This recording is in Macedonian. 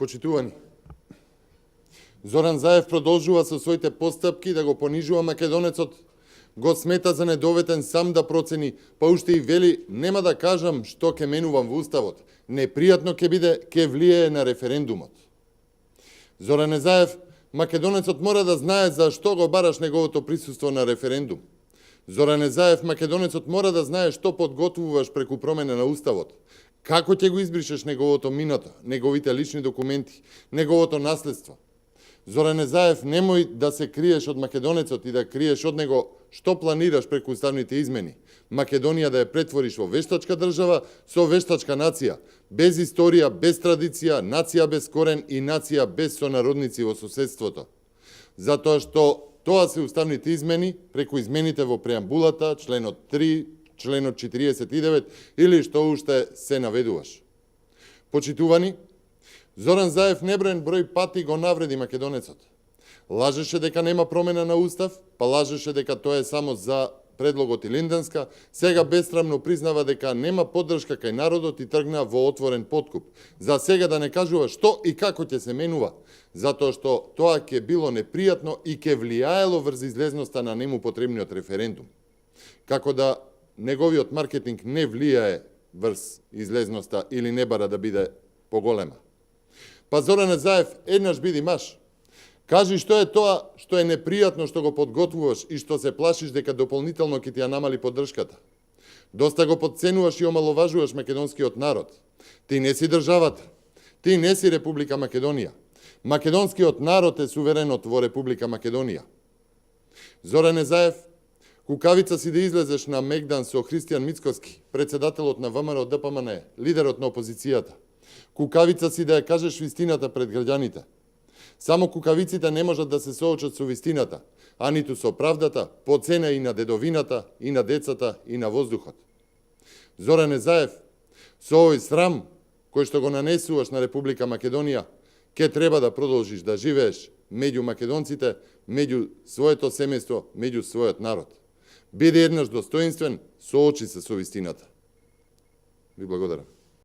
Почитувани, Зоран Заев продолжува со своите постапки да го понижува македонецот, го смета за недоветен сам да процени, па уште и вели, нема да кажам што ќе менувам во Уставот, непријатно ќе биде, ќе влијае на референдумот. Зоран Заев, македонецот мора да знае за што го бараш неговото присуство на референдум. Зоран Заев, македонецот мора да знае што подготвуваш преку промена на Уставот. Како ќе го избришеш неговото минато, неговите лични документи, неговото наследство. Зоран Заев, немој да се криеш од македонецот и да криеш од него што планираш преку уставните измени. Македонија да ја претвориш во вештачка држава со вештачка нација, без историја, без традиција, нација без корен и нација без сонародници во соседството. Затоа што тоа се уставните измени преку измените во преамбулата, членот 3, членот 49 или што уште се наведуваш. Почитувани, Зоран Заев неброен број пати го навреди македонецот. Лажеше дека нема промена на Устав, па лажеше дека тоа е само за предлогот Илинденска, сега бесрамно признава дека нема поддршка кај народот и тргна во отворен подкуп. За сега да не кажува што и како ќе се менува, затоа што тоа ќе било непријатно и ќе влијаело врз излезноста на нему потребниот референдум. Како да неговиот маркетинг не влијае врз излезноста или не бара да биде поголема. Па Зоран Заев, еднаш биди маж. Кажи што е тоа што е непријатно што го подготвуваш и што се плашиш дека дополнително ќе ти ја намали поддршката. Доста го подценуваш и омаловажуваш македонскиот народ. Ти не си државата. Ти не си Република Македонија. Македонскиот народ е суверенот во Република Македонија. Зоран Заев, кукавица си да излезеш на Мегдан со Христијан Мицкоски, председателот на ВМРО ДПМН, лидерот на опозицијата. Кукавица си да ја кажеш вистината пред граѓаните. Само кукавиците не можат да се соочат со вистината, а ниту со правдата, по цена и на дедовината, и на децата, и на воздухот. Зоран Заев, со овој срам кој што го нанесуваш на Република Македонија, ќе треба да продолжиш да живееш меѓу македонците, меѓу своето семејство, меѓу својот народ. Биди еднаш достоинствен, соочи се со вистината. Ви благодарам.